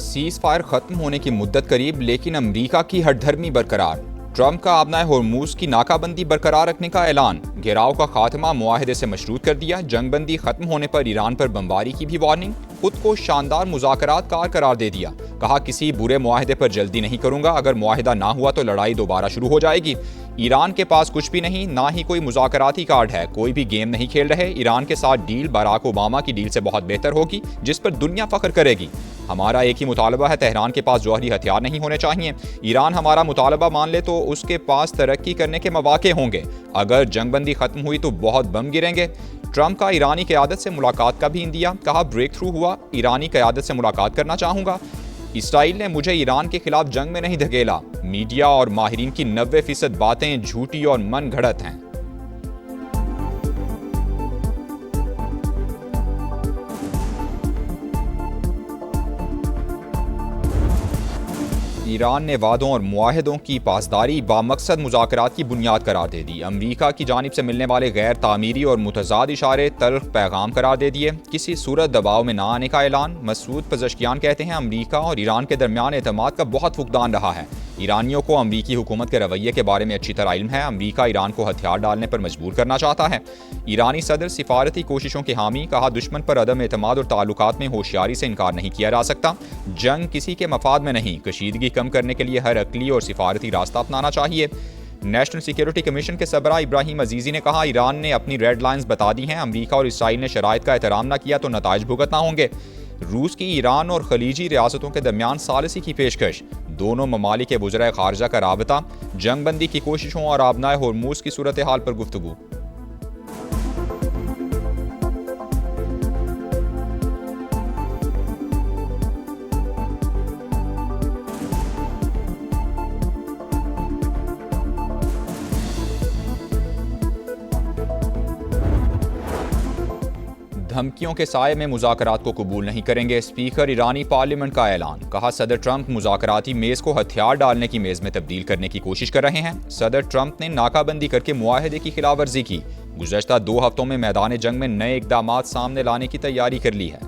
Seize fire खत्म होने की मुद्दत करीब, लेकिन अमरीका की हठधर्मी बरकरार। ट्रंप का आबनाए होर्मुज की नाकाबंदी बरकरार रखने का ऐलान। घेराव का खात्मा मुआहदे से मशरूत कर दिया। जंगबंदी खत्म होने पर ईरान पर बमबारी की भी वार्निंग। खुद को शानदार मुज़ाकरात कार करार दे दिया। कहा किसी बुरे मुआहदे पर जल्दी नहीं करूंगा, अगर मुआहदा ना हुआ तो लड़ाई दोबारा शुरू हो जाएगी। ईरान के पास कुछ भी नहीं, ना ही कोई मुज़ाकराती कार्ड है, कोई भी गेम नहीं खेल रहे। ईरान के साथ डील बराक ओबामा की डील से बहुत बेहतर होगी, जिस पर दुनिया फख्र करेगी। हमारा एक ही मुतालबा है, तेहरान के पास जौहरी हथियार नहीं होने चाहिए। ईरान हमारा मुतालबा मान ले तो उसके पास तरक्की करने के मौके होंगे। अगर जंगबंदी खत्म हुई तो बहुत बम गिरेंगे। ट्रंप का ईरानी क़यादत से मुलाकात का भी इंदिया। कहा ब्रेक थ्रू हुआ, ईरानी क़यादत से मुलाकात करना चाहूँगा। इसराइल ने मुझे ईरान के खिलाफ जंग में नहीं धकेला। मीडिया और माहिरीन की 90% बातें झूठी और मन घड़त हैं। ईरान ने वादों और मुआहदों की पासदारी बामकसद मुज़ाकरात की बुनियाद करार दे दी। अमरीका की जानिब से मिलने वाले गैर तामीरी और मुतज़ाद इशारे तल्ख पैगाम करार दे दिए। किसी सूरत दबाव में ना आने का ऐलान। मसूद पज़श्कियान कहते हैं अमरीका और ईरान के दरमियान एतमाद का बहुत फुकदान रहा है। ईरानियों को अमरीकी हुकूमत के रवैये के बारे में अच्छी तरह इल्म है। अमरीका ईरान को हथियार डालने पर मजबूर करना चाहता है। ईरानी सदर सिफारती कोशिशों के हामी। कहा दुश्मन पर अदम एतमाद और ताल्लुकात में होशियारी से इनकार नहीं किया जा सकता। जंग किसी के मफाद में नहीं, कशीदगी कम करने के लिए हर अकली और सिफारती रास्ता अपनाना चाहिए। नेशनल सिक्योरिटी कमीशन के सबरा इब्राहिम अजीज़ी ने कहा ईरान ने अपनी रेड लाइन्स बता दी हैं। अमरीका और इसराइल ने शराइत का एहतराम न किया तो नताइज भुगतना होंगे। रूस की ईरान और खलीजी रियासतों के दरमियान सालिसी की पेशकश। दोनों ममालिक के वज़राए खारजा का राबता। जंगबंदी की कोशिशों और आबनाए होर्मुज की सूरत हाल पर गुफ्तगू। धमकियों के साये में मुज़ाकरात को कबूल नहीं करेंगे। स्पीकर ईरानी पार्लियामेंट का ऐलान। कहा सदर ट्रंप मुज़ाकराती मेज़ को हथियार डालने की मेज़ में तब्दील करने की कोशिश कर रहे हैं। सदर ट्रंप ने नाकाबंदी करके मुआहदे की खिलाफवर्जी की। गुज़श्ता 2 हफ्तों में मैदान जंग में नए इक़दामात सामने लाने की तैयारी कर ली है।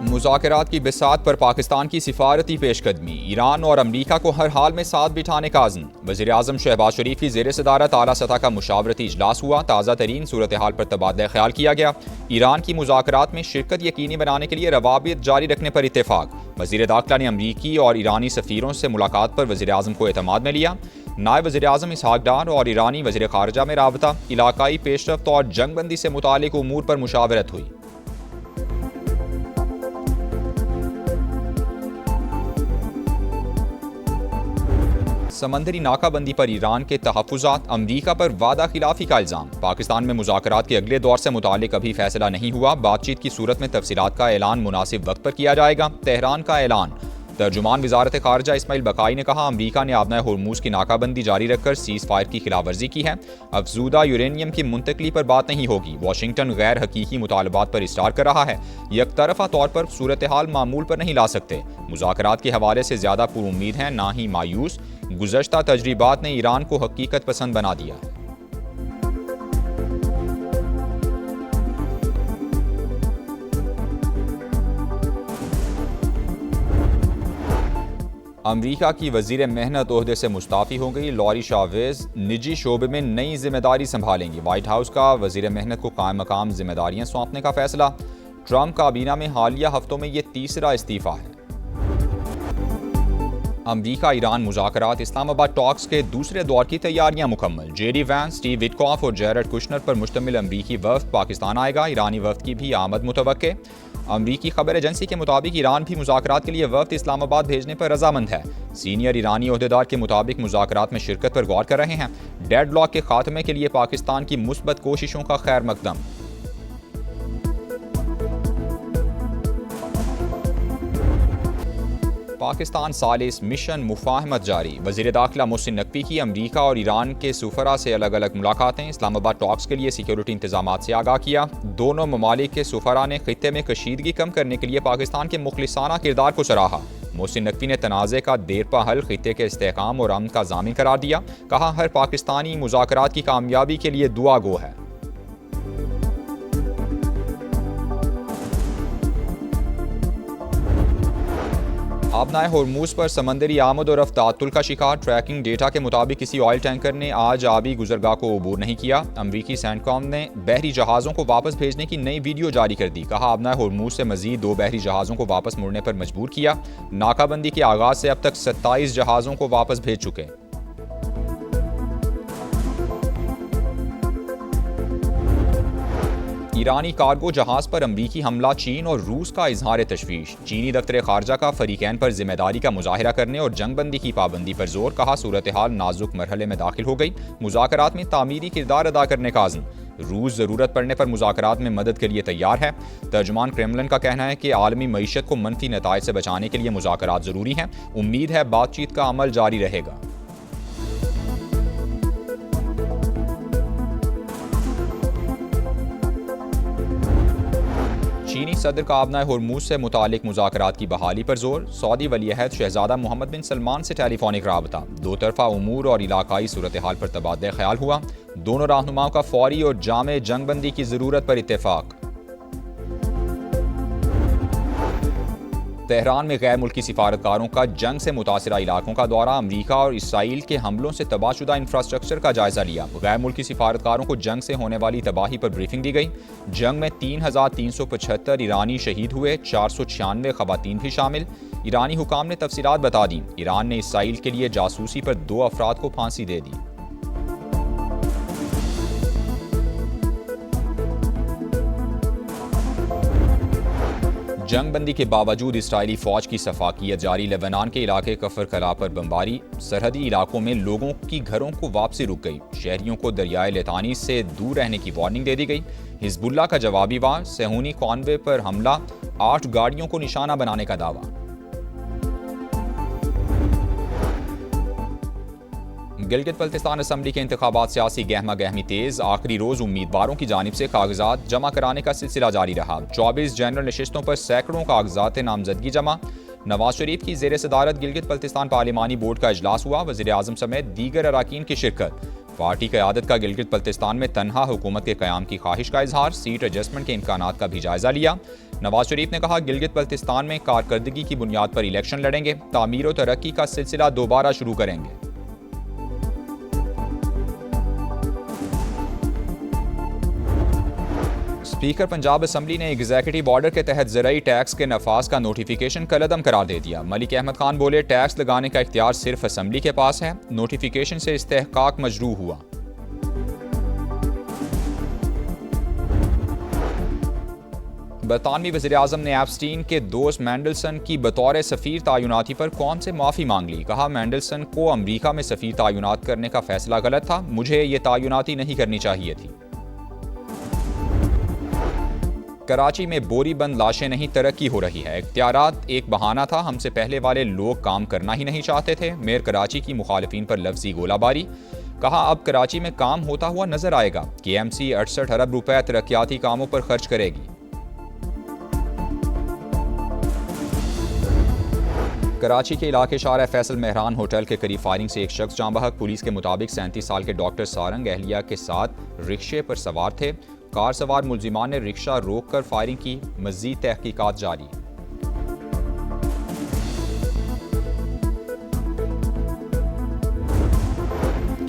मुज़ाकरात की बिसात पर पाकिस्तान की सिफारती पेशकदमी। ईरान और अमरीका को हर हाल में साथ बिठाने का अज़्म। वज़ीर-ए-आज़म शहबाज शरीफ की ज़ेर सदारत आला सतह का मुशावरती इजलास हुआ। ताज़ा तरीन सूरत हाल पर तबादला ख्याल किया गया। ईरान की मुज़ाकरात में शिरकत यकीनी बनाने के लिए रवाबित जारी रखने पर इत्तेफाक। वज़ीर दाखिला ने अमरीकी और ईरानी सफ़ीरों से मुलाकात पर वज़ीर-ए-आज़म को एतमाद में लिया। नायब वज़ीर-ए-आज़म इसहाक डार और ईरानी वज़ीर ख़ारजा में राबता। इलाकाई पेशरफ्त और जंगबंदी से मुतालिक उमूर पर मुशावरत हुई। समंदरी नाकाबंदी पर ईरान के तहफ़्फ़ुज़ात। अमरीका पर वादा खिलाफी का इल्ज़ाम। पाकिस्तान में मुज़ाकरात के अगले दौर से मुतालिक अभी फैसला नहीं हुआ। बातचीत की सूरत में तफसीलात का ऐलान मुनासिब वक्त पर किया जाएगा। तेहरान का ऐलान। तर्जुमान वज़ारत ख़ारजा इस्माइल बकाई ने कहा अमरीका ने आबनाए होर्मुज की नाकाबंदी जारी रखकर सीज़ फायर की खिलाफवर्जी की है। अफजूदा यूरेनियम की मुंतकली पर बात नहीं होगी। वाशिंगटन गैर हकीकी मुतालबात पर इस्तार कर रहा है। यकतरफ़ा तौर पर सूरत हाल मामूल पर नहीं ला सकते। मुज़ाकरात के हवाले से ज़्यादा पुरुम्मीद हैं, ना ही मायूस। गुज़श्ता तजरीबात ने ईरान को हकीकत पसंद बना दिया है। अमरीका की वज़ीर मेहनत ओहदे से मुस्ताफ़ी हो गई। लॉरी शावेज़ निजी शोबे में नई जिम्मेदारी संभालेंगी। व्हाइट हाउस का वज़ीर मेहनत को कायम मकाम जिम्मेदारियाँ सौंपने का फैसला। ट्रंप काबीना में हालिया हफ्तों में ये तीसरा इस्तीफ़ा है। अमरीका ईरान मुज़ाकरात। इस्लामाबाद टॉक्स के दूसरे दौर की तैयारियां मुकम्मल। जेडी वैंस, स्टीव विटकॉफ और जैरेड कुशनर पर मुश्तमिल अमरीकी वफ़द पाकिस्तान आएगा। ईरानी वफ़द की भी आमद मुतवक्के। अमरीकी खबर एजेंसी के मुताबिक ईरान भी मुज़ाकरात के लिए वफ़द इस्लामाबाद भेजने पर रजामंद है। सीनियर ईरानी ओहदेदार के मुताबिक मुज़ाकरात में शिरकत पर गौर कर रहे हैं। डेडलॉक के खात्मे के लिए पाकिस्तान की मुस्बत कोशिशों का खैर मकदम। पाकिस्तान सालिस मिशन मुफाहमत जारी। वज़ीर दाखिला मोहसिन नकवी की अमरीका और ईरान के सुफरा से अलग अलग मुलाकातें। इस्लामाबाद टॉक्स के लिए सिक्योरिटी इंतजामात से आगाह किया। दोनों ममालिक के सुफरा ने खित्ते में कशीदगी कम करने के लिए पाकिस्तान के मुखलिसाना किरदार को सराहा। मोहसिन नकवी ने तनाज़े का देरपा हल खित्ते के इस्तेहकाम और अमन का ज़ामिन करार दिया। कहा हर पाकिस्तानी मुज़ाकरात की कामयाबी के लिए दुआ गो है। आबनाए होर्मुज पर समंदरी आमद और रफ्तातुल का शिकार। ट्रैकिंग डेटा के मुताबिक किसी ऑयल टैंकर ने आज आबी गुजरगाह को अबूर नहीं किया। अमरीकी सेंटकॉम ने बहरी जहाज़ों को वापस भेजने की नई वीडियो जारी कर दी। कहा, आबनाए होर्मुज से मजीद 2 बहरी जहाज़ों को वापस मुड़ने पर मजबूर किया। नाकाबंदी के आगाज से अब तक 27 जहाज़ों को वापस भेज चुके। ईरानी कार्गो जहाज पर अमरीकी हमला, चीन और रूस का इजहार तशवीश। चीनी दफ्तर खारजा का फरीकैन पर जिम्मेदारी का मुजाहिरा करने और जंगबंदी की पाबंदी पर जोर। कहा, सूरत हाल नाजुक मरहले में दाखिल हो गई। मुज़ाकरात में तामीरी किरदार अदा करने का आज़म। रूस ज़रूरत पड़ने पर मुज़ाकरात में मदद के लिए तैयार है। तर्जुमान क्रेमलिन का कहना है कि आलमी मईशत को मनफी नताइज से बचाने के लिए मुज़ाकरात ज़रूरी हैं। उम्मीद है बातचीत का अमल जारी रहेगा। चीनी सदर का आबनाए होर्मुज से मुतालिक मुज़ाकरात की बहाली पर जोर। सऊदी वलीअहद शहजादा मोहम्मद बिन सलमान से टेलीफोनिक राबता। दो तरफा उमूर और इलाकाई सूरत हाल पर तबादला ख्याल हुआ। दोनों रहनुमाओं का फौरी और जामे जंगबंदी की ज़रूरत पर इत्तेफाक। तेहरान में गैर मुल्की सिफारतकारों का जंग से मुतासरा इलाकों का दौरा। अमरीका और इसराइल के हमलों से तबाहशुदा इंफ्रास्ट्रक्चर का जायजा लिया। गैर मुल्की सिफारतकारों को जंग से होने वाली तबाही पर ब्रीफिंग दी गई। जंग में 3,375 ईरानी शहीद हुए, 496 खवातीन भी शामिल। ईरानी हुकाम ने तफसीलात बता दी। ईरान ने इसराइल के लिए जासूसी पर 2 अफराद को फांसी दे दी। जंगबंदी के बावजूद इसराइली फौज की सफाकियत जारी। लेबनान के इलाके कफर कला पर बमबारी। सरहदी इलाकों में लोगों की घरों को वापसी रुक गई। शहरियों को दरियाए लेतानी से दूर रहने की वार्निंग दे दी गई। हिजबुल्लाह का जवाबी वार। सेहूनी कॉन्वे पर हमला, 8 गाड़ियों को निशाना बनाने का दावा। गिलगित बल्तिस्तान असम्बली के इंतखाबात सियासी गहमा गहमी तेज। आखिरी रोज उम्मीदवारों की जानिब से कागजात जमा कराने का सिलसिला जारी रहा। 24 जनरल नशिस्तों पर सैकड़ों कागजात नामजदगी जमा। नवाज शरीफ की जेर सदारत गिलगित बल्तिस्तान पार्लिमानी बोर्ड का इजलास हुआ। वज़ीर आज़म समेत दीगर अराकीन की शिरकत। पार्टी क़यादत का गिलगित बल्तिस्तान में तनहा हुकूमत के क़याम की ख्वाहिश का इजहार। सीट एडजस्टमेंट के इम्कानात का भी जायजा लिया। नवाज शरीफ ने कहा, गिलगित बल्तिस्तान में कारकर्दगी की बुनियाद पर इलेक्शन लड़ेंगे। तामीर और तरक्की का सिलसिला दोबारा शुरू करेंगे। स्पीकर पंजाब असम्बली ने एग्जीक्यूटिव ऑर्डर के तहत ज़राई टैक्स के नफाज का नोटिफिकेशन कलअदम करार दे दिया। मलिक अहमद खान बोले, टैक्स लगाने का इख्तियार सिर्फ असम्बली के पास है। नोटिफिकेशन से इस्तेहकाक मजरू हुआ। बरतानवी वज़ीर आज़म ने एप्स्टीन के दोस्त मैंडलसन की बतौर सफ़ीर तायुनाती पर कौम से माफ़ी मांग ली। कहा, मैंडलसन को अमरीका में सफ़ीर तायुनात करने का फैसला गलत था। मुझे ये तायुनाती नहीं करनी चाहिए थी। कराची में बोरी बंद लाशें नहीं, तरक्की हो रही है। इख्तियारात एक बहाना था। हमसे पहले वाले लोग काम करना ही नहीं चाहते थे। मेयर कराची की मुखालिफिन पर लफ्जी गोलाबारी। कहा, अब कराची में काम होता हुआ नजर आएगा। KMC 68 अरब रुपए तरक्याती कामों पर खर्च करेगी। कराची के इलाके शारा फैसल मेहरान होटल के करीब फायरिंग से एक शख्स जाँ बहक। पुलिस के मुताबिक 37 साल के डॉक्टर सारंग अहलिया के साथ रिक्शे पर सवार थे। कार सवार मुलजिमान ने रिक्शा रोककर फायरिंग की। मजीद तहकीकात जारी।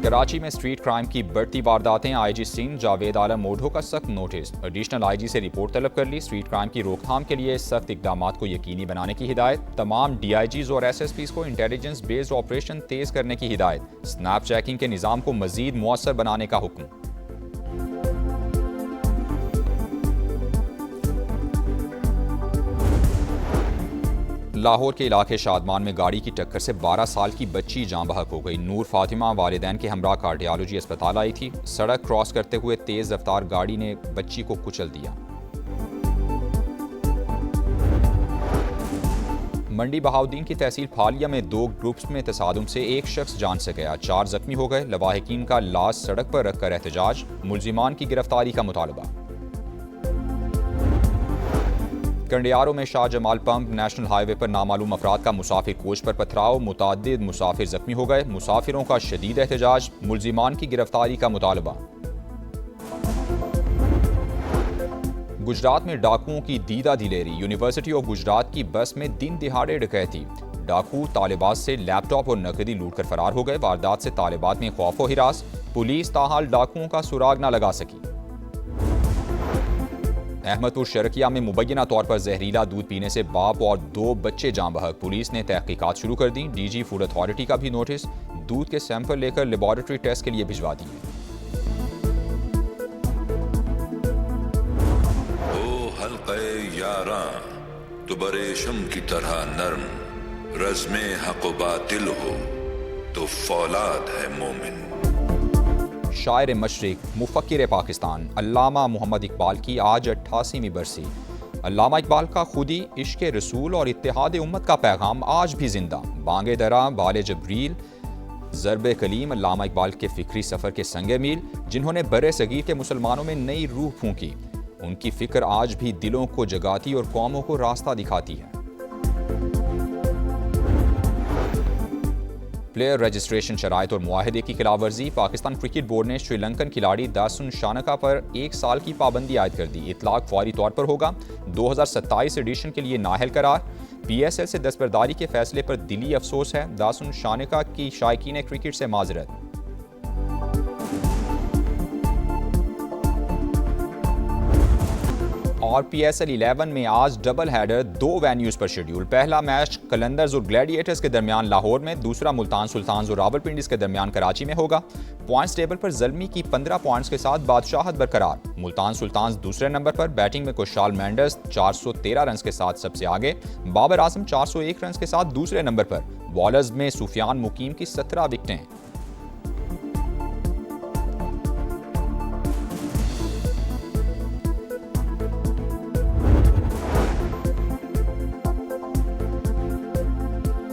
कराची में स्ट्रीट क्राइम की बढ़ती वारदातें। IG सिंध जावेद आलम मोढो का सख्त नोटिस। एडिशनल IG से रिपोर्ट तलब कर ली। स्ट्रीट क्राइम की रोकथाम के लिए सख्त इकदामात को यकीनी बनाने की हिदायत। तमाम DIGs और SSPs को इंटेलिजेंस बेस्ड ऑपरेशन तेज करने की हिदायत। स्नैप चेकिंग के निज़ाम को मजीद मुअस्सर बनाने का हुक्म। लाहौर के इलाके शादमान में गाड़ी की टक्कर से 12 साल की बच्ची जाँ बहक हो गई। नूर फातिमा वालिदैन के हमरा कार्डियोलॉजी अस्पताल आई थी। सड़क क्रॉस करते हुए तेज रफ्तार गाड़ी ने बच्ची को कुचल दिया। मंडी बहाउद्दीन की तहसील फालिया में 2 ग्रुप्स में तसादुम से एक शख्स जान से गया, 4 जख्मी हो गए। लवाहिकीन का लाश सड़क पर रखकर एहतजाज। मुलजिमान की गिरफ्तारी का मुतालबा। कंडियारों में Shah Jamal pump national highway पर नामालूम अफराद का मुसाफिर कोच पर पथराव। मुताद्दिद मुसाफिर जख्मी हो गए। मुसाफिरों का शदीद एहतजाज। मुलजिमान की गिरफ्तारी का मुतालबा। गुजरात में डाकुओं की दीदा दिलेरी। यूनिवर्सिटी ऑफ गुजरात की बस में दिन दिहाड़े डकैती। डाकू तालिबात से लैपटॉप और नकदी लूटकर फरार हो गए। वारदात से तालिबात में खौफ व हिरास, पुलिस ताहाल डाकुओं का सुराग न लगा सकी। अहमदपुर शरकिया में मुबैना तौर पर जहरीला दूध पीने से बाप और 2 बच्चे जाँ बहक। पुलिस ने तहकीकात शुरू कर दी। डीजी फूड अथॉरिटी का भी नोटिस, दूध के सैंपल लेकर लेबॉरेटरी टेस्ट के लिए भिजवा दिए। ओ हल्क़े यारां तो बरेशम की तरह नरम, रज़्मे हक़ व बातिल हो तो फौलाद है मोमिन। शायर मशरिक, मुफक्किर पाकिस्तान अल्लामा मोहम्मद इकबाल की आज 88वीं बरसी। अल्लामा इकबाल का खुदी, इश्क रसूल और इत्तेहाद उम्मत का पैगाम आज भी जिंदा। बांगे दरा, बाले जबरील, ज़रब कलीम अल्लामा इकबाल के फ़िक्री सफ़र के संगे मील, जिन्होंने बरे सगीर के मुसलमानों में नई रूह फूंकी। उनकी फ़िक्र आज भी दिलों को जगाती और कौमों को रास्ता दिखाती है। प्लेयर रजिस्ट्रेशन शराइत और मुआहदे की खिलाफवर्जी, पाकिस्तान क्रिकेट बोर्ड ने श्रीलंकन खिलाड़ी दासुन शानका पर 1 साल की पाबंदी आयद कर दी। इतलाक फौरी तौर पर होगा। 2027 एडिशन के लिए नाहल करार। PSL से दस्तबरदारी के फैसले पर दिली अफसोस है। दासुन शानका की शायकीन क्रिकेट से माजरत। और PSL 11 में आज डबल हेडर 2 वेन्यूज़ पर शेड्यूल। पहला मैच कलंदर्स और ग्लैडिएटर्स के दरमियान लाहौर में, दूसरा मुल्तान सुल्तान्स और रावलपिंडी के दरमियान कराची में होगा। पॉइंट्स टेबल पर ज़ल्मी की 15 पॉइंट्स के साथ बादशाहत बरकरार। मुल्तान सुल्तान्स दूसरे नंबर पर, बैटिंग में कुशाल मेंडस 413 रन के साथ सबसे आगे। बाबर आजम 401 रन के साथ दूसरे नंबर पर। बॉलर्स में सुफियान मुकीम की 17 विकेटें।